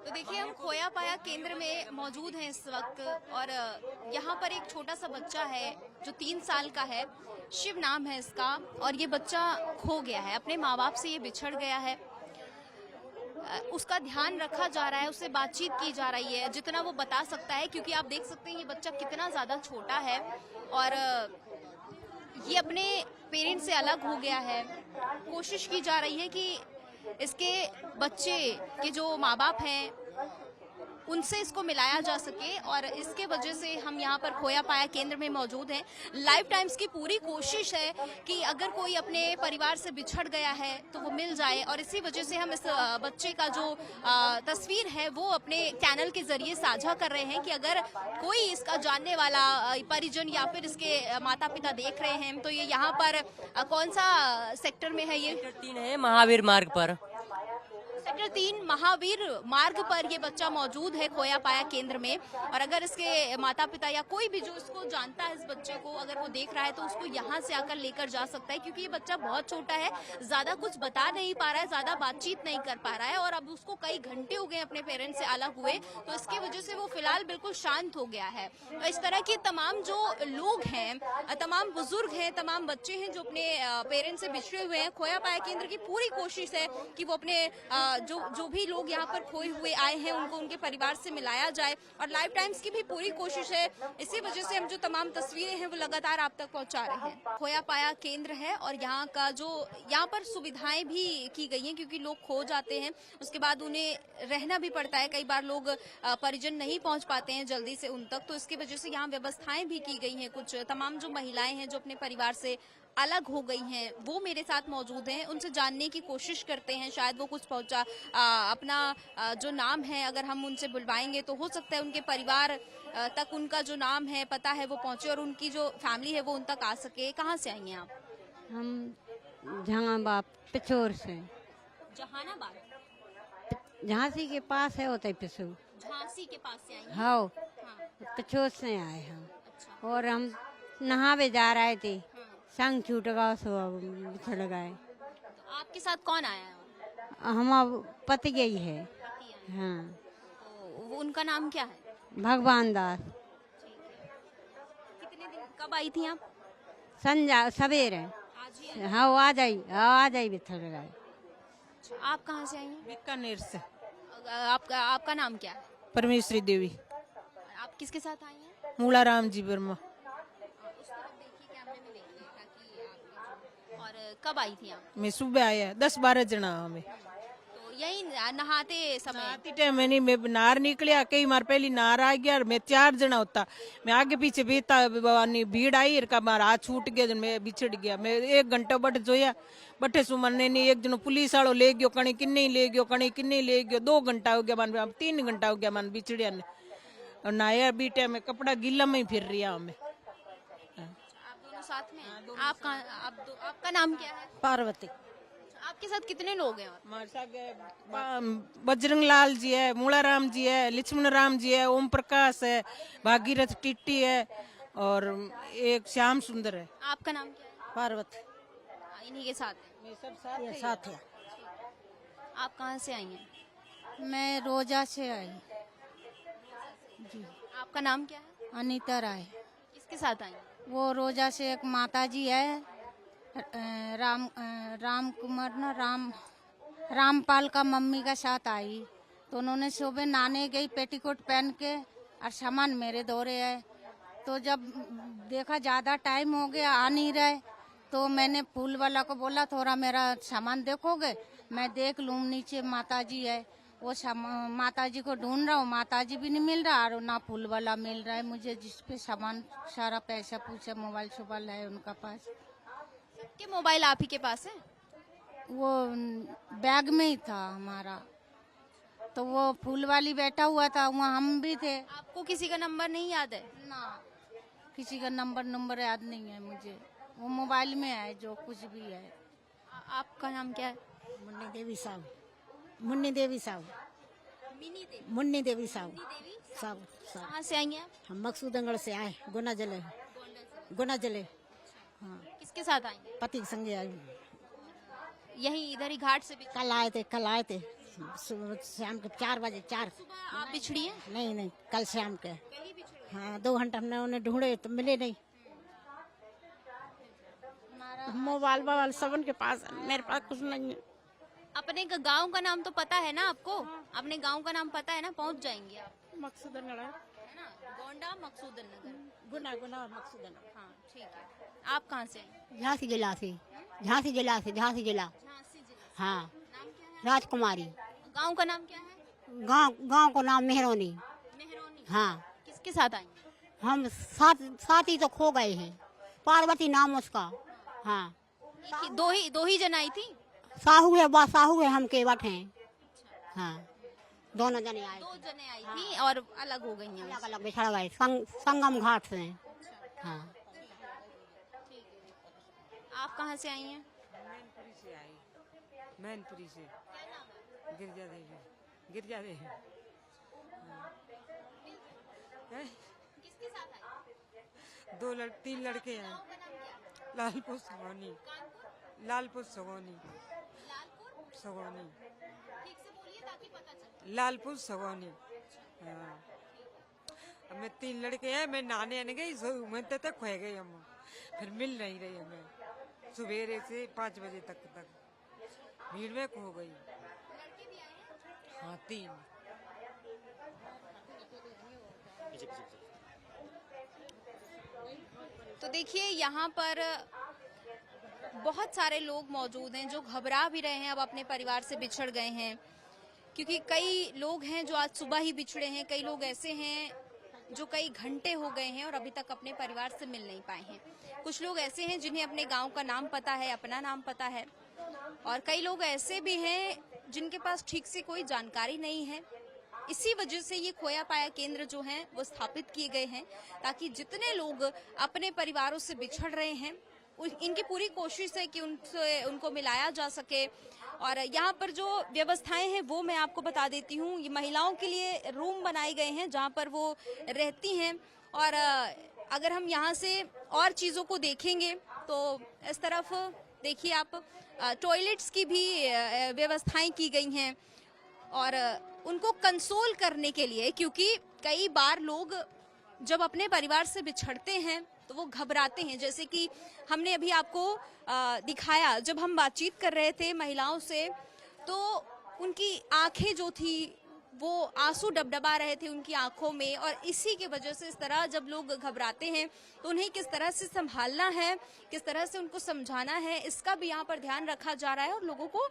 तो देखिए हम खोया पाया केंद्र में मौजूद हैं इस वक्त और यहाँ पर एक छोटा सा बच्चा है जो 3 साल का है। शिव नाम है इसका और ये बच्चा खो गया है, अपने माँ बाप से ये बिछड़ गया है। उसका ध्यान रखा जा रहा है, उससे बातचीत की जा रही है जितना वो बता सकता है, क्योंकि आप देख सकते हैं ये बच्चा कितना ज्यादा छोटा है और ये अपने पेरेंट्स से अलग हो गया है। कोशिश की जा रही है कि इसके बच्चे के जो माँ बाप हैं उनसे इसको मिलाया जा सके और इसके वजह से हम यहाँ पर खोया पाया केंद्र में मौजूद हैं। लाइफ टाइम्स की पूरी कोशिश है कि अगर कोई अपने परिवार से बिछड़ गया है तो वो मिल जाए और इसी वजह से हम इस बच्चे का जो तस्वीर है वो अपने चैनल के जरिए साझा कर रहे हैं कि अगर कोई इसका जानने वाला परिजन या फिर इसके माता पिता देख रहे हैं तो ये यहाँ पर कौन सा सेक्टर में है? ये सेक्टर 3 है, महावीर मार्ग पर। सेक्टर 3 महावीर मार्ग पर ये बच्चा मौजूद है खोया पाया केंद्र में। और अगर इसके माता पिता या कोई भी जो इसको जानता है, इस बच्चे को अगर वो देख रहा है तो उसको यहाँ से आकर लेकर जा सकता है, क्योंकि ये बच्चा बहुत छोटा है, ज्यादा कुछ बता नहीं पा रहा है, ज्यादा बातचीत नहीं कर पा रहा है और अब उसको कई घंटे हो गए अपने पेरेंट्स से अलग हुए, तो इसकी वजह से वो फिलहाल बिल्कुल शांत हो गया है। तो इस तरह के तमाम जो लोग हैं, तमाम बुजुर्ग हैं, तमाम बच्चे हैं जो अपने पेरेंट्स से बिछड़े हुए हैं, खोया पाया केंद्र की पूरी कोशिश है कि वो अपने जो भी लोग यहाँ पर खोए हुए आए हैं उनको उनके परिवार से मिलाया जाए और लाइफ टाइम्स की भी पूरी कोशिश है। इसी वजह से हम जो तमाम तस्वीरें हैं वो लगातार आप तक पहुंचा रहे हैं। खोया पाया केंद्र है और यहाँ का जो यहाँ पर सुविधाएं भी की गई हैं, क्योंकि लोग खो जाते हैं उसके बाद उन्हें रहना भी पड़ता है। कई बार लोग परिजन नहीं पहुंच पाते हैं जल्दी से उन तक, तो इसकी वजह से यहाँ व्यवस्थाएं भी की गई हैं। कुछ तमाम जो महिलाएं हैं जो अपने परिवार से अलग हो गई हैं वो मेरे साथ मौजूद हैं, उनसे जानने की कोशिश करते हैं, शायद वो कुछ पहुंचा अपना जो नाम है अगर हम उनसे बुलवाएंगे तो हो सकता है उनके परिवार तक उनका जो नाम है पता है वो पहुंचे और उनकी जो फैमिली है वो उन तक आ सके। कहाँ से आई हैं आप? हम जहानाबाद पिछोर से। जहानाबाद? झांसी के पास है होता है पिछोर। झांसी के पास से आई हैं? हाँ, हाँ। पिछोर से आए हम। अच्छा। और हम नहावे जा रहे थे, हाँ। संग छूट गया सो बिछड़ गए। तो आपके साथ कौन आया है? हम पति गई है। पति आए। हाँ, तो उनका नाम क्या है? भगवान दास। कितने दिन कब आई थी आप? संजा सवेरे। आज ही आई? हाँ, आ जाई बिछड़ गए। आप कहाँ से आई हैं? बीकानेर से। आपका नाम क्या है? परमेश्वरी देवी। आप किसके साथ आई हैं? मूलाराम जी वर्मा। उस तरफ देखिए, कैमरे में देखिए ताकि आप। और कब आई थी आप? मैं सुबह आया 10-12 जना हमें। तो यही नहाते समय? आती टाइम मैंने मैं नार निकलिया, कई मार पहली नार आ गया और मैं 4 जना होता, मैं आगे पीछे बेता भीड़ आई और का मारा हाथ छूट गया जन मैं बिछड़ गया। मैं 1 घंटा बट जोया, बटे सुमने ने एक जनो पुलिस वालों ले गयो, कणी किन्ने ले गयो, कणी किन्ने ले गयो। 2 घंटा हो गया मन, 3 घंटा हो गया मन बिछड़िया ने। और नाया बीटे में कपड़ा गीला में ही फिर रहा हमें। आप दोनों साथ में? आपका नाम क्या है? पार्वती। आपके साथ कितने लोग हैं? और हमारे साथ बजरंग लाल जी है, मूलाराम जी है, लक्ष्मण राम जी है, ओम प्रकाश है, भागीरथ टिट्टी है और एक श्याम सुंदर है। आपका नाम क्या है? पार्वती। इन्हीं के साथ है? मैं सब साथ है। आप कहाँ से आई हैं? मैं रोजा से आई। जी, आपका नाम क्या है? अनीता राय। किसके साथ आई हैं? वो रोजा से एक माता जी है, राम कुमार ना रामपाल का मम्मी का साथ आई। तो उन्होंने सुबह नहाने गई पेटीकोट पहन के और सामान मेरे दौरे है। तो जब देखा ज़्यादा टाइम हो गया आ नहीं रहे, तो मैंने फूल वाला को बोला थोड़ा मेरा सामान देखोगे? मैं देख लूँ। नीचे माता जी है, वो माता जी को ढूंढ रहा हूँ, माता जी भी नहीं मिल रहा और ना फूल वाला मिल रहा है मुझे, जिसपे सामान सारा पैसा पूछा, मोबाइल शोबाइल है उनका पास। सबके मोबाइल आप ही के पास है? वो बैग में ही था हमारा। तो वो फूल वाली बैठा हुआ था, वहाँ हम भी थे। आपको किसी का नंबर नहीं याद है? ना, किसी का नंबर याद नहीं है मुझे। वो मोबाइल में है जो कुछ भी है। आपका नाम क्या है? मुन्नी देवी साहू। मुन्नी देवी साहू। मिनी देवी? मुन्नी देवी साहू। देवी? साहू साहू। कहाँ से आई हैं आप? हम मकसूदंगढ़ से आए, गुना जले। हाँ, किसके साथ आई हैं? पति के संगे आए। यही इधर ही घाट से भी? कल आए थे। शाम के 4 बजे 4 सुबह आप बिछड़ी हैं? नहीं नहीं कल शाम के कहीं बिछड़ गए? हाँ 2 घंटा हमने उन्हें ढूंढे तो मिले नहीं। मोबाइल वोबाइल सब उनके पास है, मेरे पास कुछ नहीं है। अपने गांव का नाम तो पता है ना आपको? अपने गांव का नाम पता है ना? पहुंच जाएंगे आप, मकसूदन है ना? गोंडा मकसूदन नगर। गुना गुना मकसूदन। हाँ ठीक है। आप कहाँ से हैं? झांसी जिला से, झांसी जिला से, झांसी जिला। झांसी जिले। हाँ, नाम क्या है? राजकुमारी। गांव का नाम क्या है? गांव को नाम मेहरोनी। मेहरौनी। हाँ, किसके साथ आई? हम साथ ही तो खो गए हैं। पार्वती नाम उसका। हाँ, दो ही जन आई थी? साहू है हमके बट हैं। हाँ, दोनों जने आए, 2 जने आई थी और अलग हो गई हैं। अलग अलग बिछड़ गए संगम घाट से। हाँ, आप कहाँ से आई हैं? मैनपुरी से आई, मैनपुरी से। गिरजा देवी, गिरजा देवी। हैं? किसके साथ आई? 3 लड़के हैं। लालपुर सगोनी, लालपुर सगोनी, सगोनी, ठीक से बोलिए ताकि पता चले। लालपुर सगोनी। हाँ, अब मैं 3 लड़के हैं, मैं नहाने आने गई, मैं तक खो गई हम, फिर मिल नहीं रही हमें। सुबेरे से 5 बजे तक भीड़ में खो गई। हाँ 3। तो देखिए यहाँ पर बहुत सारे लोग मौजूद हैं जो घबरा भी रहे हैं, अब अपने परिवार से बिछड़ गए हैं, क्योंकि कई लोग हैं जो आज सुबह ही बिछड़े हैं। कई लोग ऐसे हैं जो कई घंटे हो गए हैं और अभी तक अपने परिवार से मिल नहीं पाए हैं। कुछ लोग ऐसे हैं जिन्हें अपने गांव का नाम पता है, अपना नाम पता है, और कई लोग ऐसे भी हैं जिनके पास ठीक से कोई जानकारी नहीं है। इसी वजह से ये खोया पाया केंद्र जो हैं वो स्थापित किए गए हैं, ताकि जितने लोग अपने परिवारों से बिछड़ रहे हैं इनकी पूरी कोशिश है कि उनको मिलाया जा सके। और यहाँ पर जो व्यवस्थाएं हैं वो मैं आपको बता देती हूँ। ये महिलाओं के लिए रूम बनाए गए हैं जहाँ पर वो रहती हैं, और अगर हम यहाँ से और चीज़ों को देखेंगे तो इस तरफ देखिए आप, टॉयलेट्स की भी व्यवस्थाएं की गई हैं, और उनको कंसोल करने के लिए, क्योंकि कई बार लोग जब अपने परिवार से बिछड़ते हैं तो वो घबराते हैं। जैसे कि हमने अभी आपको दिखाया, जब हम बातचीत कर रहे थे महिलाओं से तो उनकी आंखें जो थी वो आंसू डबडबा रहे थे उनकी आंखों में, और इसी की वजह से इस तरह जब लोग घबराते हैं तो उन्हें किस तरह से संभालना है, किस तरह से उनको समझाना है, इसका भी यहाँ पर ध्यान रखा जा रहा है और लोगों को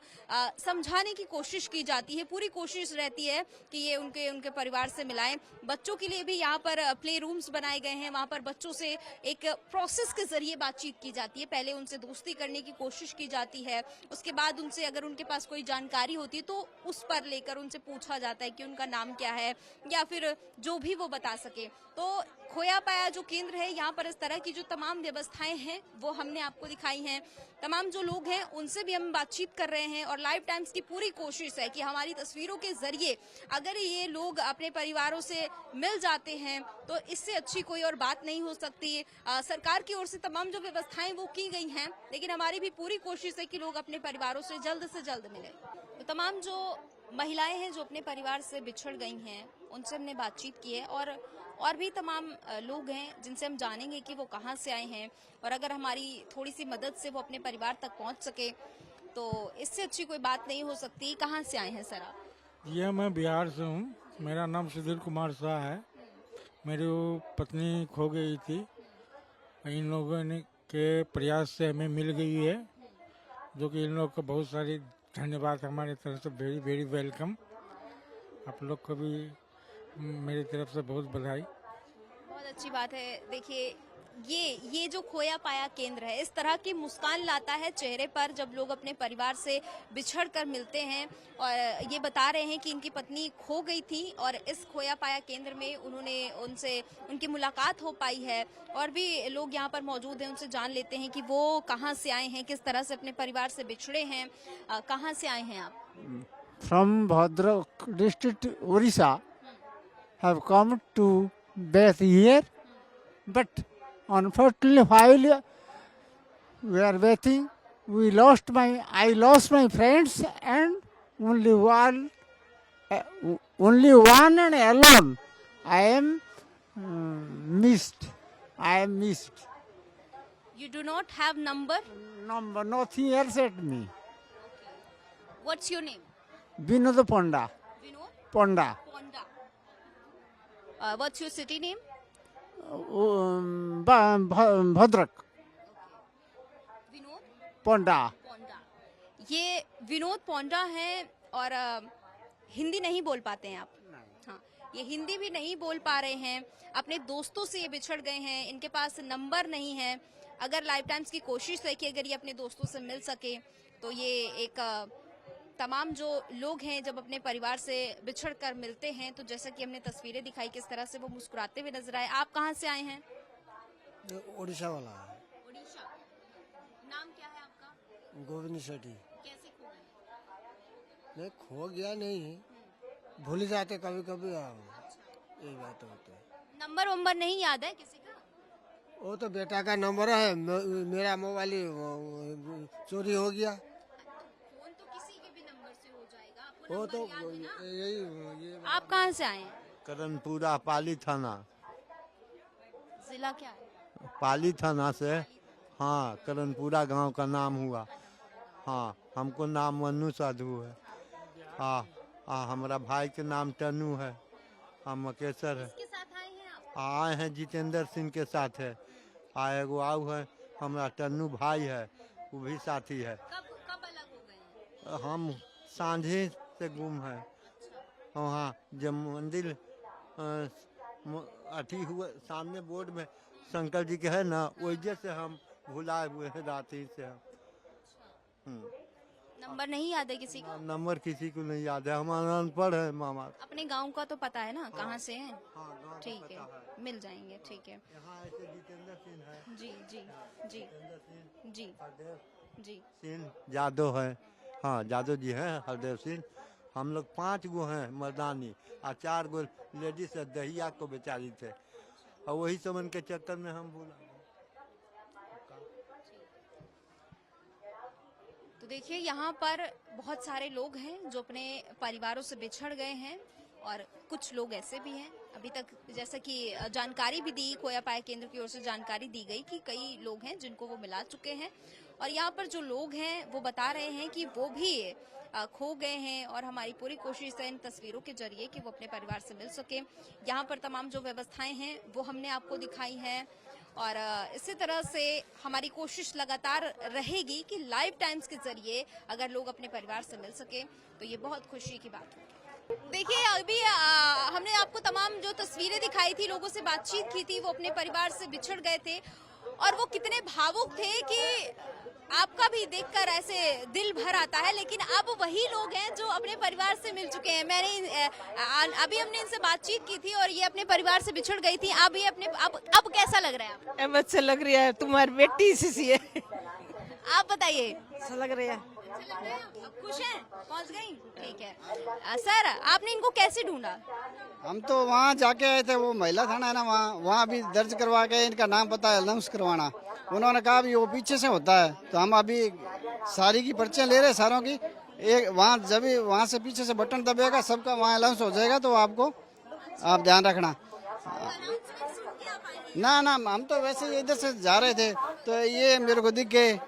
समझाने की कोशिश की जाती है। पूरी कोशिश रहती है कि ये उनके परिवार से मिलाएं। बच्चों के लिए भी यहाँ पर प्ले रूम्स बनाए गए हैं, वहाँ पर बच्चों से एक प्रोसेस के जरिए बातचीत की जाती है। पहले उनसे दोस्ती करने की कोशिश की जाती है, उसके बाद उनसे अगर उनके पास कोई जानकारी होती है तो उस पर लेकर उनसे पूछा जाता है कि उनका नाम क्या है, या फिर जो भी वो बता सके। तो खोया पाया जो केंद्र है, यहाँ पर इस तरह की जो तमाम व्यवस्थाएं हैं वो हमने आपको दिखाई हैं। तमाम जो लोग हैं उनसे भी हम बातचीत कर रहे हैं, और लाइव टाइम्स की पूरी कोशिश है कि हमारी तस्वीरों के जरिए अगर ये लोग अपने परिवारों से मिल जाते हैं तो इससे अच्छी कोई और बात नहीं हो सकती। सरकार की ओर से तमाम जो व्यवस्थाएं वो की गई हैं, लेकिन हमारी भी पूरी कोशिश है कि लोग अपने परिवारों से जल्द मिलें। तो तमाम जो महिलाएं हैं जो अपने परिवार से बिछड़ गई हैं उनसे हमने बातचीत की है, और भी तमाम लोग हैं जिनसे हम जानेंगे कि वो कहाँ से आए हैं, और अगर हमारी थोड़ी सी मदद से वो अपने परिवार तक पहुँच सके तो इससे अच्छी कोई बात नहीं हो सकती। कहाँ से आए हैं सर आप? ये मैं बिहार से हूँ, मेरा नाम सुधीर कुमार शाह है। मेरी पत्नी खो गई थी, इन लोगों ने के प्रयास से हमें मिल गई है, जो कि इन लोग को बहुत सारी धन्यवाद हमारी तरफ से, वेरी वेरी वेलकम। आप लोग को भी मेरी तरफ से बहुत बधाई। बहुत अच्छी बात है। देखिए ये जो खोया पाया केंद्र है इस तरह की मुस्कान लाता है चेहरे पर जब लोग अपने परिवार से बिछड़ कर मिलते हैं, और ये बता रहे हैं कि इनकी पत्नी खो गई थी और इस खोया पाया केंद्र में उनकी मुलाकात हो पाई है। और भी लोग यहाँ पर मौजूद हैं, उनसे जान लेते हैं कि वो कहाँ से आए हैं, किस तरह से अपने परिवार से बिछड़े हैं। कहाँ से आए हैं आप? From Bhadrak district Orissa, have come to base here, but unfortunately while we are waiting, I lost my friends and only one, only one and alone. I am missed. I am missed. You do not have number? Number, nothing else at me. What's your name? Vinod Ponda. Vinod Ponda. Ponda. What's your city name? Bhadrak. Vinod Ponda. Ponda. ये विनोद पोंडा हैं और हिंदी नहीं बोल पाते हैं आप? हाँ, ये हिंदी भी नहीं बोल पा रहे हैं। अपने दोस्तों से ये बिछड़ गए हैं, इनके पास नंबर नहीं है। अगर लाइफ टाइम्स की कोशिश है कि अगर ये अपने दोस्तों से मिल सके तो ये एक तमाम जो लोग हैं जब अपने परिवार से बिछड़ कर मिलते हैं तो जैसा कि हमने तस्वीरें दिखाई किस तरह से वो मुस्कुराते हुए नजर आए। आप कहाँ से आए हैं? उड़ीसा वाला है। उड़ीसा। नाम क्या है आपका? गोविंद शेट्टी। कैसे खो गए? नहीं खो गया नहीं, भूल जाते कभी कभी। यही बात होती है। नंबर वंबर नहीं याद है किसी का? वो तो बेटा का नंबर है, मेरा मोबाइल चोरी हो गया। फोन तो किसी के भी नंबर से हो जाएगा, आपको वो नंबर तो याद है ना? यही आप कहाँ से आए हैं? करनपुरा पाली थाना। जिला क्या है? पाली थाना से। हाँ, करनपुरा गांव का नाम हुआ। हाँ, हमको नाम मन्नू साधु है। हाँ, हमारा भाई के नाम टन्नू है। हम मकेसर है। किसके साथ आए हैं आप? आए हैं जितेंद्र सिंह के साथ है। एगो आऊ है हमारा टन्नू भाई है, वो भी साथी है। कब अलग हो गए हैं? हम सांझे से गुम है। वहाँ जब मंदिर अठी हुआ सामने बोर्ड में शंकर जी के है ना, वजह से हम भुलाए हुए हैं रात्रि से। नंबर नहीं याद है किसी का? नंबर किसी को नहीं याद है, हम अनपढ़ है मामा। अपने गांव का तो पता है ना? कहाँ से हैं? हाँ, गाँव का ठीक पता है, मिल जाएंगे। ठीक है। यहाँ ऐसे जितेंद्र सिंह है। जी जी जी जी जी। सिंह यादव है। हाँ, यादव जी हैं, हरदेव सिंह। हम लोग 5 गो हैं मर्दानी और 4 गो लेडीज है। दहिया को बेचारी थे और वही समन के चक्कर में हम भूला। तो देखिए यहाँ पर बहुत सारे लोग हैं जो अपने परिवारों से बिछड़ गए हैं और कुछ लोग ऐसे भी हैं। अभी तक जैसा कि जानकारी भी दी, खोया पाया केंद्र की ओर से जानकारी दी गई कि कई लोग हैं जिनको वो मिला चुके हैं और यहाँ पर जो लोग हैं वो बता रहे हैं कि वो भी खो गए हैं और हमारी पूरी कोशिश है इन तस्वीरों के जरिए कि वो अपने परिवार से मिल सके। यहाँ पर तमाम जो व्यवस्थाएं हैं वो हमने आपको दिखाई हैं और इसी तरह से हमारी कोशिश लगातार रहेगी कि लाइव टाइम्स के जरिए अगर लोग अपने परिवार से मिल सके तो ये बहुत खुशी की बात होगी। देखिए अभी हमने आपको तमाम जो तस्वीरें दिखाई थी, लोगों से बातचीत की थी, वो अपने परिवार से बिछड़ गए थे और वो कितने भावुक थे कि आपका भी देखकर ऐसे दिल भर आता है। लेकिन अब वही लोग हैं जो अपने परिवार से मिल चुके हैं। मैंने अभी हमने इनसे बातचीत की थी और ये अपने परिवार से बिछड़ गई थी। अब ये अपने अब कैसा लग रहा है आपको? अब अच्छा लग रहा है, तुम्हारी बेटी सी है। आप बताइए। अच्छा लग रहा है। अच्छा लग रहा है? अब खुश हैं? पहुंच गई? ठीक है। सर, आपने इनको कैसे ढूंढा? हम तो वहाँ जाके आए थे, वो महिला थाना है ना, वहाँ भी दर्ज करवा के इनका नाम पता है अनाउंस करवाना। उन्होंने कहा भी वो पीछे से होता है, तो हम अभी सारी की पर्चियाँ ले रहे सारों की। एक वहाँ जब वहाँ से पीछे से बटन दबेगा सबका वहाँ अनाउंस हो जाएगा, तो आपको आप ध्यान रखना। ना हम तो वैसे ही इधर से जा रहे थे तो ये मेरे को दिख गए।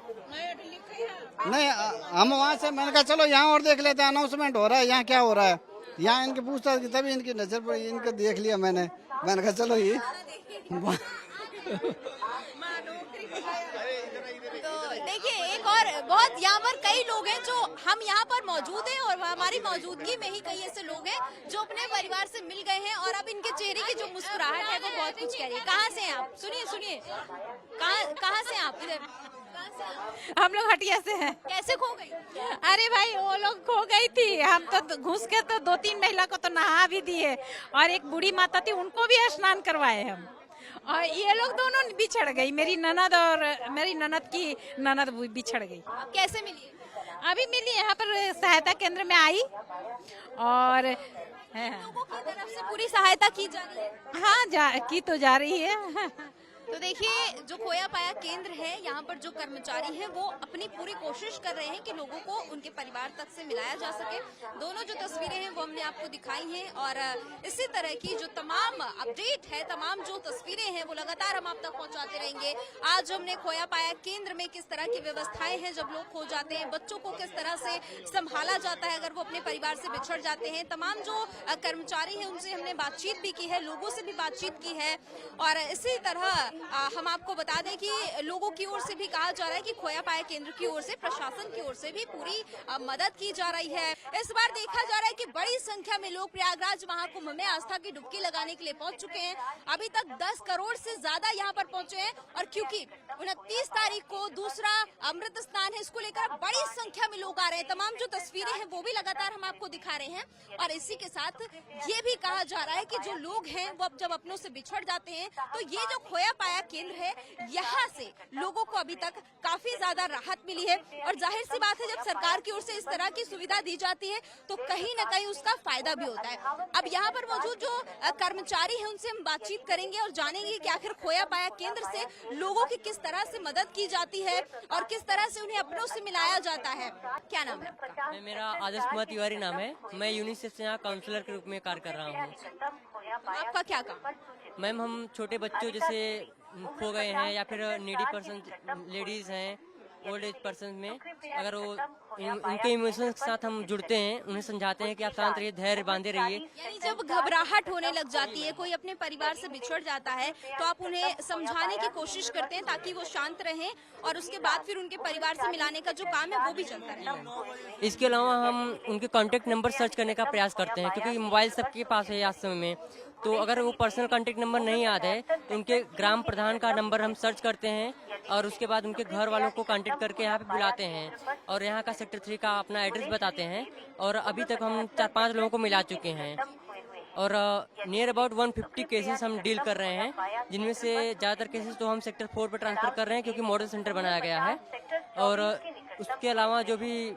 नहीं, हम वहाँ से मैंने कहा चलो यहाँ और देख लेते हैं, अनाउंसमेंट हो रहा है यहाँ क्या हो रहा है। यहाँ इनके पूछताछ की तभी इनकी नजर पड़ी, इनको देख लिया मैंने कहा चलो ये देखिए एक और बहुत यहाँ पर कई लोग हैं जो हम यहाँ पर मौजूद हैं और हमारी मौजूदगी में ही कई ऐसे लोग हैं जो अपने परिवार से मिल गए हैं और अब इनके चेहरे की जो मुस्कुराहट है वो बहुत कुछ कह रही है। कहाँ से हैं आप? सुनिए कहाँ से हैं आप? इधर हम लोग हटिया से हैं। कैसे खो गई? अरे भाई वो लोग खो गई थी, हम तो घुस के तो 2-3 महिला को तो नहा भी दिए और एक बूढ़ी माता थी उनको भी स्नान करवाए हम। और ये लोग दोनों बिछड़ गई, मेरी ननद और मेरी ननद की ननद बिछड़ गई। अब कैसे मिली? अभी मिली, यहाँ पर सहायता केंद्र में आई और लोगों की तरफ से पूरी सहायता की जा रही है। हाँ की तो जा रही है। तो देखिए, जो खोया पाया केंद्र है, यहाँ पर जो कर्मचारी हैं वो अपनी पूरी कोशिश कर रहे हैं कि लोगों को उनके परिवार तक से मिलाया जा सके। दोनों जो तस्वीरें हैं वो हमने आपको दिखाई हैं और इसी तरह की जो तमाम अपडेट है, तमाम जो तस्वीरें हैं वो लगातार हम आप तक पहुंचाते रहेंगे। आज हमने खोया पाया केंद्र में किस तरह की व्यवस्थाएं हैं जब लोग खो जाते हैं, बच्चों को किस तरह से संभाला जाता है अगर वो अपने परिवार से बिछड़ जाते हैं। तमाम जो कर्मचारी हैं उनसे हमने बातचीत भी की है, लोगों से भी बातचीत की है और इसी तरह हम आपको बता दें कि लोगों की ओर से भी कहा जा रहा है कि खोया पाया केंद्र की ओर से, प्रशासन की ओर से भी पूरी मदद की जा रही है। इस बार देखा जा रहा है कि बड़ी संख्या में लोग प्रयागराज महाकुंभ में आस्था की डुबकी लगाने के लिए पहुंच चुके हैं। अभी तक 10 करोड़ से ज्यादा यहाँ पर पहुंचे हैं और क्योंकि 29 तारीख को दूसरा अमृत स्नान है, इसको लेकर बड़ी संख्या में लोग आ रहे हैं। तमाम जो तस्वीरें हैं वो भी लगातार हम आपको दिखा रहे हैं और इसी के साथ ये भी कहा जा रहा है कि जो लोग हैं वो अब जब अपनों से बिछड़ जाते हैं तो ये जो खोया पाया केंद्र है, यहाँ से लोगों को अभी तक काफी ज्यादा राहत मिली है और जाहिर सी बात है जब सरकार की ओर से इस तरह की सुविधा दी जाती है तो कहीं न कहीं उसका फायदा भी होता है। अब यहाँ पर मौजूद जो कर्मचारी हैं उनसे हम बातचीत करेंगे और जानेंगे कि आखिर खोया पाया केंद्र से लोगों की किस तरह से मदद की जाती है और किस तरह से उन्हें अपनों से मिलाया जाता है। क्या नाम है आपका? मेरा आदर्श कुमार तिवारी नाम है। मैं यूनिसेफ से यहाँ काउंसलर के रूप में कार्य कर रहा हूँ। आपका क्या काम? मैम, हम छोटे बच्चों जैसे खो गए हैं या फिर नीडी पर्सन, लेडीज हैं, ओल्ड एज पर्सन में अगर वो उनके इमोशन के साथ हम जुड़ते हैं, उन्हें समझाते हैं कि आप शांत रहिए, धैर्य बांधे रहिए। यानी जब घबराहट होने लग जाती है, कोई अपने परिवार से बिछड़ जाता है तो आप उन्हें समझाने की कोशिश करते हैं ताकि वो शांत रहें और उसके बाद फिर उनके परिवार से मिलाने का जो काम है वो भी चलता रहे। इसके अलावा हम उनके कॉन्टेक्ट नंबर सर्च करने का प्रयास करते हैं क्योंकि मोबाइल सबके पास है आज समय में। तो अगर वो पर्सनल कॉन्टेक्ट नंबर नहीं याद है तो उनके ग्राम प्रधान का नंबर हम सर्च करते हैं और उसके बाद उनके घर वालों को कांटेक्ट करके यहाँ पे बुलाते हैं और यहाँ का सेक्टर 3 का अपना एड्रेस बताते हैं और अभी तक हम 4-5 लोगों को मिला चुके हैं और नियर अबाउट 150 केसेस हम डील कर रहे हैं, जिनमें से ज़्यादातर केसेस तो हम सेक्टर 4 पे ट्रांसफर कर रहे हैं क्योंकि मॉडल सेंटर बनाया गया है। और उसके अलावा जो भी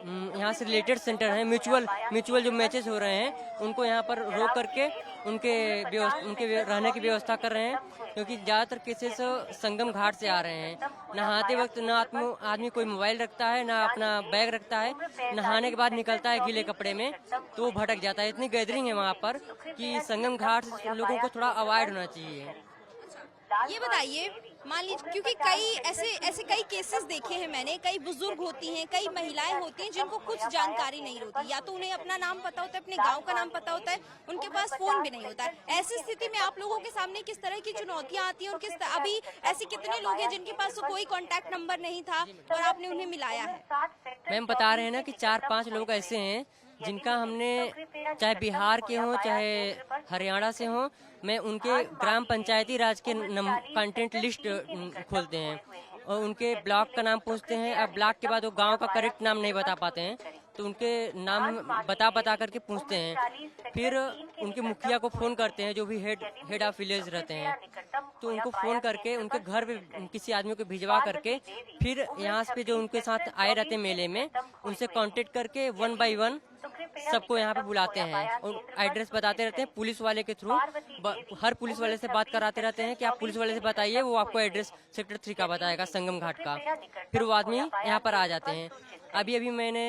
यहाँ से रिलेटेड सेंटर हैं, म्यूचुअल जो मैचेस हो रहे हैं उनको यहाँ पर रोक करके उनके रहने की व्यवस्था कर रहे हैं क्योंकि ज़्यादातर केसेस संगम घाट से आ रहे हैं। नहाते वक्त ना आदमी कोई मोबाइल रखता है, ना अपना बैग रखता है, नहाने के बाद निकलता है गीले कपड़े में तो वो भटक जाता है। इतनी गैदरिंग है वहाँ पर कि संगम घाट से लोगों को थोड़ा अवॉइड होना चाहिए। ये बताइए, मान लीजिए क्योंकि कई ऐसे कई केसेस देखे हैं मैंने, कई बुजुर्ग होती हैं, कई महिलाएं होती हैं जिनको कुछ जानकारी नहीं होती, या तो उन्हें अपना नाम पता होता है, अपने गांव का नाम पता होता है, उनके पास फोन भी नहीं होता है। ऐसी स्थिति में आप लोगों के सामने किस तरह की चुनौतियां आती हैं और अभी ऐसे कितने लोग हैं जिनके पास कोई कॉन्टैक्ट नंबर नहीं था और आपने उन्हें मिलाया है? मैम बता रहे हैं ना कि 4-5 लोग ऐसे हैं जिनका हमने, चाहे बिहार के हों चाहे हरियाणा से हों, मैं उनके ग्राम पंचायती राज के कंटेंट लिस्ट खोलते हैं और उनके ब्लॉक का नाम पूछते हैं। अब ब्लॉक के बाद वो गांव का करेक्ट नाम नहीं बता पाते हैं तो उनके नाम बता करके पूछते हैं। फिर उनके मुखिया को फोन करते हैं जो भी हेड ऑफ विलेज रहते हैं, तो उनको फोन करके उनके घर पे किसी आदमी को भिजवा करके फिर यहाँ पे जो उनके साथ आए रहते हैं मेले में उनसे कांटेक्ट करके 1 by 1 सबको यहाँ पे बुलाते हैं और एड्रेस बताते रहते हैं। पुलिस वाले के थ्रू हर पुलिस वाले से बात कराते रहते हैं कि आप पुलिस वाले से बताइए, वो आपको एड्रेस सेक्टर 3 का बताएगा, संगम घाट का। फिर वो आदमी यहाँ पर आ जाते हैं। अभी मैंने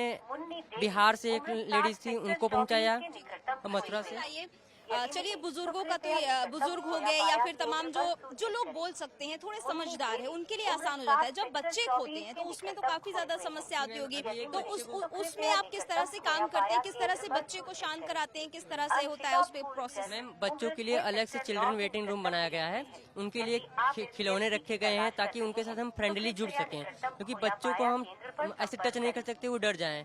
बिहार से एक लेडीज थी उनको पहुँचाया मथुरा से। चलिए, बुजुर्गों का तो बुजुर्ग हो गए या फिर तमाम जो लोग बोल सकते हैं, थोड़े समझदार है, उनके लिए आसान हो जाता है। जब बच्चे खोते हैं तो उसमें तो काफी ज्यादा समस्या आती होगी, तो उसमें आप किस तरह से काम करते हैं, किस तरह से बच्चे को शांत कराते हैं, किस तरह से होता है उस पे प्रोसेस? मैम, बच्चों के लिए अलग से चिल्ड्रन वेटिंग रूम बनाया गया है, उनके लिए खिलौने रखे गए हैं ताकि उनके साथ हम फ्रेंडली जुड़ सकें क्योंकि बच्चों को हम ऐसे टच नहीं कर सकते वो डर जाएं।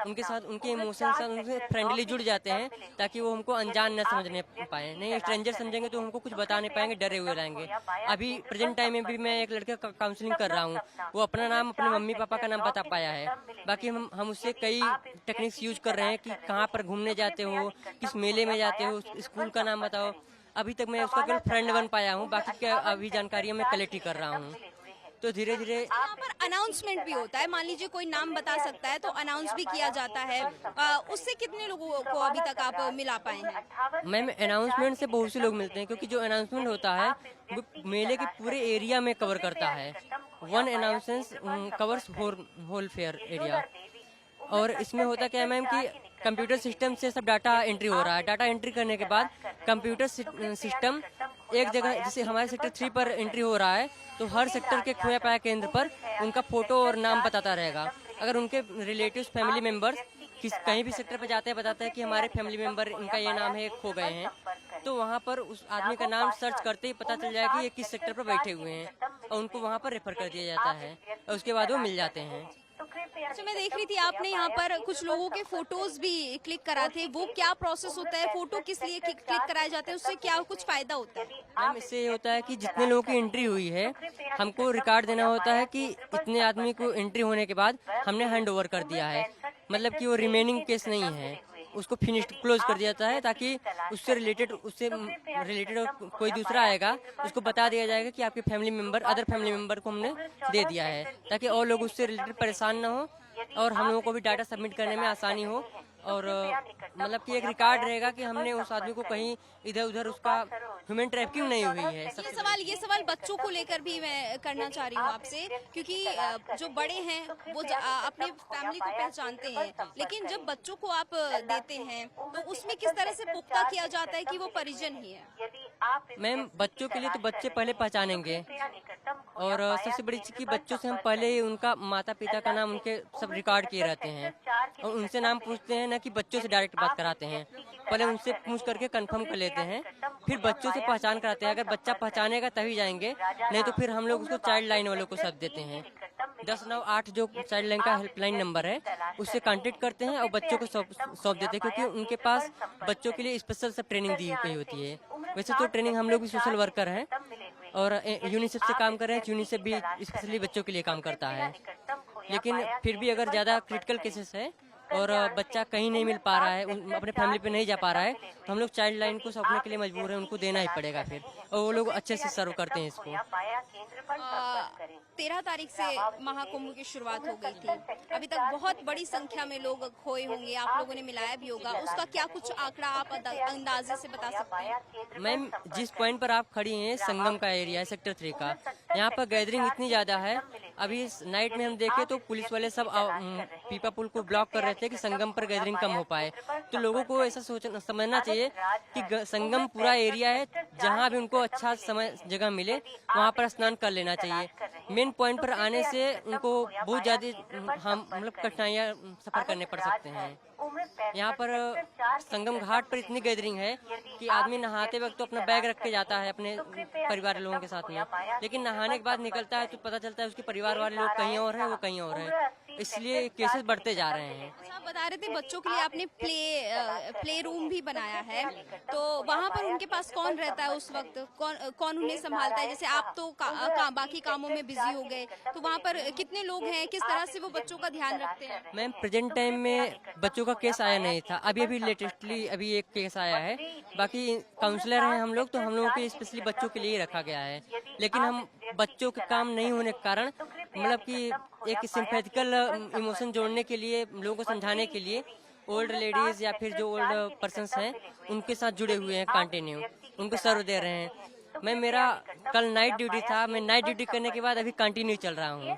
उनके साथ उनके इमोशन से उनसे फ्रेंडली जुड़ जाते हैं ताकि वो हमको अनजान न समझने पाए। नहीं, स्ट्रेंजर समझेंगे तो हमको कुछ बता नहीं पाएंगे, डरे हुए रहेंगे। अभी प्रेजेंट टाइम में भी मैं एक लड़के का काउंसलिंग कर रहा हूँ, वो अपना नाम अपने मम्मी पापा का नाम बता पाया है। बाकी हम उससे कई टेक्निक्स यूज कर रहे हैं कि कहाँ पर घूमने जाते हो, किस मेले में जाते हो, स्कूल का नाम बताओ। अभी तक मैं उसका केवल फ्रेंड बन पाया हूँ, बाकी क्या अभी जानकारियाँ मैं कलेक्ट ही कर रहा हूँ। तो धीरे धीरे यहाँ पर अनाउंसमेंट भी होता है, मान लीजिए कोई नाम बता सकता है तो अनाउंस भी किया जाता है। उससे कितने लोगों को अभी तक आप मिला पाए हैं? मैम अनाउंसमेंट से बहुत से लोग मिलते हैं, क्योंकि जो अनाउंसमेंट होता है वो मेले के पूरे एरिया में कवर करता है। One announcement covers whole fair area. और इसमें होता क्या है मैम कि कंप्यूटर सिस्टम से सब डाटा एंट्री हो रहा है। डाटा एंट्री करने के बाद कंप्यूटर सिस्टम एक जगह, जैसे हमारे सेक्टर 3 पर एंट्री हो रहा है तो हर सेक्टर के खोया पाया केंद्र पर उनका फोटो और नाम बताता रहेगा। अगर उनके रिलेटिव्स फैमिली मेंबर्स कहीं भी सेक्टर पर जाते हैं, बताते हैं कि हमारे फैमिली मेंबर इनका ये नाम है, खो गए हैं, तो वहाँ पर उस आदमी का नाम सर्च करते ही पता चल जाएगा कि ये किस सेक्टर पर बैठे हुए हैं और उनको वहाँ पर रेफर कर दिया जाता है और उसके बाद वो मिल जाते हैं। अच्छा, मैं देख रही थी आपने यहाँ पर कुछ लोगों के फोटोज भी क्लिक कराए थे, वो क्या प्रोसेस होता है? फोटो किस लिए क्लिक कराए जाते हैं, उससे क्या कुछ फायदा होता है? मैम इससे ये होता है कि जितने लोगों की एंट्री हुई है हमको रिकॉर्ड देना होता है कि इतने आदमी को एंट्री होने के बाद हमने हैंड ओवर कर दिया है, मतलब कि वो रिमेनिंग केस नहीं है, उसको फिनिश्ड क्लोज कर दिया जाता है, ताकि उससे रिलेटेड कोई दूसरा आएगा उसको बता दिया जाएगा कि आपके अदर फैमिली मेंबर को हमने दे दिया है, ताकि और लोग उससे रिलेटेड परेशान ना हो और हम लोगों को भी डाटा सबमिट करने में आसानी हो। और मतलब कि एक रिकॉर्ड रहेगा कि हमने उस आदमी को कहीं इधर उधर उसका ह्यूमन ट्रैफिकिंग नहीं हुई है। ये सवाल बच्चों को लेकर भी मैं करना चाह रही हूँ आपसे, क्योंकि जो बड़े हैं वो अपने फैमिली को पहचानते हैं, लेकिन जब बच्चों को आप देते हैं तो उसमें किस तरह से पुख्ता किया जाता है कि वो परिजन ही है? मैम बच्चों के लिए तो बच्चे पहले पहचानेंगे, और सबसे बड़ी चीज कि बच्चों से हम पहले ही उनका माता पिता का नाम उनके सब रिकॉर्ड किए रहते हैं और उनसे नाम पूछते हैं, ना कि बच्चों से डायरेक्ट बात कराते हैं। पहले उनसे पूछ करके कंफर्म कर लेते हैं, फिर बच्चों से पहचान कराते हैं। अगर बच्चा पहचानेगा तभी जाएंगे, नहीं तो फिर हम लोग उसको चाइल्ड लाइन वालों को सौंप देते हैं। 1098 जो चाइल्ड लाइन का हेल्पलाइन नंबर है उससे कांटेक्ट करते हैं और बच्चों को सौंप देते हैं, क्योंकि उनके पास बच्चों के लिए स्पेशल सब ट्रेनिंग दी गई होती है। वैसे तो ट्रेनिंग हम लोग भी सोशल वर्कर हैं और यूनिसेफ से काम कर रहे हैं, यूनिसेफ भी स्पेशली बच्चों के लिए काम करता है। लेकिन फिर भी अगर ज्यादा क्रिटिकल केसेस है और बच्चा कहीं नहीं मिल पा रहा है, अपने फैमिली पे नहीं जा पा रहा है, तो हम लोग चाइल्ड लाइन को सौंपने के लिए मजबूर है, उनको देना ही पड़ेगा फिर, और वो लोग अच्छे से सर्व करते हैं इसको। 13 तारीख से महाकुंभ की शुरुआत हो गई थी, अभी तक बहुत बड़ी संख्या में लोग खोए होंगे, आप लोगों ने मिलाया भी होगा, उसका क्या कुछ आंकड़ा आप अंदाजे से बता सकते हैं? मैम जिस पॉइंट पर आप खड़ी हैं संगम का एरिया है, सेक्टर 3 का, यहाँ पर गैदरिंग इतनी ज्यादा है। अभी नाइट में हम देखे तो पुलिस वाले सब पीपा पुल को ब्लॉक कर रहे थे कि संगम पर गैदरिंग कम हो पाए। तो लोगों को ऐसा समझना चाहिए कि संगम पूरा एरिया है, जहाँ भी उनको अच्छा समय जगह मिले वहाँ पर स्नान कर लेना चाहिए। मेन पॉइंट पर आने से उनको बहुत ज्यादा मतलब कठिनाइयाँ सफर करने पड़ सकते हैं। यहाँ पर संगम घाट पर इतनी गैदरिंग है कि आदमी नहाते वक्त तो अपना बैग रख के जाता है अपने परिवार लोगों के साथ में, लेकिन नहाने के बाद निकलता है तो पता चलता है उसके परिवार वाले लोग कहीं और हैं, वो कहीं और हैं, इसलिए केसेस बढ़ते जा रहे हैं। आप बता रहे थे बच्चों के लिए आपने प्ले रूम भी बनाया है, तो वहाँ पर उनके पास कौन रहता है उस वक्त? कौन उन्हें संभालता है? जैसे आप तो बाकी कामों में बिजी हो गए, तो वहाँ पर कितने लोग हैं, किस तरह से वो बच्चों का ध्यान रखते हैं? मैम प्रेजेंट टाइम में बच्चों का केस आया नहीं था, अभी लेटेस्टली अभी एक केस आया है। बाकी काउंसलर हैं हम लोग, तो हम लोगों के स्पेशली बच्चों के लिए रखा गया है, लेकिन हम बच्चों के काम नहीं होने के कारण मतलब कि एक सिंपैथिकल इमोशन जोड़ने के लिए, लोगों को समझाने के लिए ओल्ड लेडीज या फिर जो ओल्ड पर्सन्स हैं उनके साथ जुड़े हुए हैं, कंटिन्यू उनको सर्व दे रहे हैं। मैं मेरा कल नाइट ड्यूटी था, मैं नाइट ड्यूटी करने के बाद अभी कंटिन्यू चल रहा हूँ।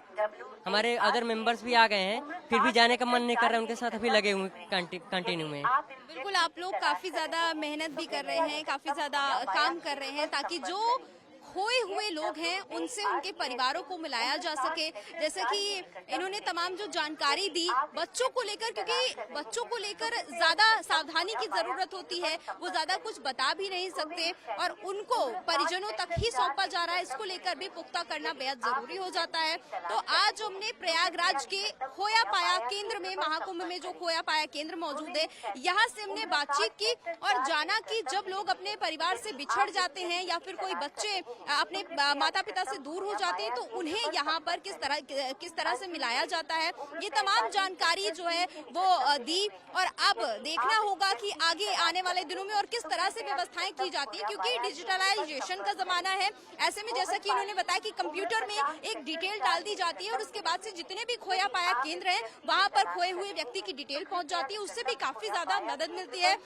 हमारे अदर मेंबर्स भी आ गए हैं, फिर भी जाने का मन नहीं कर रहा है, उनके साथ अभी लगे हुए कंटिन्यू में। बिल्कुल, आप लोग काफी ज्यादा मेहनत भी कर रहे हैं, काफी ज्यादा काम कर रहे हैं ताकि जो खोए हुए लोग हैं उनसे उनके परिवारों को मिलाया जा सके। जैसे कि इन्होंने तमाम जो जानकारी दी बच्चों को लेकर, क्योंकि बच्चों को लेकर ज्यादा सावधानी की जरूरत होती है, वो ज्यादा कुछ बता भी नहीं सकते और उनको परिजनों तक ही सौंपा जा रहा है, इसको लेकर भी पुख्ता करना बेहद जरूरी हो जाता है। तो आज हमने प्रयागराज के खोया पाया केंद्र में, महाकुंभ में जो खोया पाया केंद्र मौजूद है, यहाँ से हमने बातचीत की और जाना कि जब लोग अपने परिवार से बिछड़ जाते हैं या फिर कोई बच्चे अपने माता पिता से दूर हो जाते हैं तो उन्हें यहाँ पर किस तरह से मिलाया जाता है, ये तमाम जानकारी जो है वो दी। और अब देखना होगा कि आगे आने वाले दिनों में और किस तरह से व्यवस्थाएं की जाती है, क्योंकि डिजिटलाइजेशन का जमाना है। ऐसे में जैसा कि उन्होंने बताया कि कंप्यूटर में एक डिटेल डाल दी जाती है और उसके बाद से जितने भी खोया पाया केंद्र है वहां पर खोए हुए व्यक्ति की डिटेल पहुंच जाती है, उससे भी काफी ज्यादा मदद मिलती है।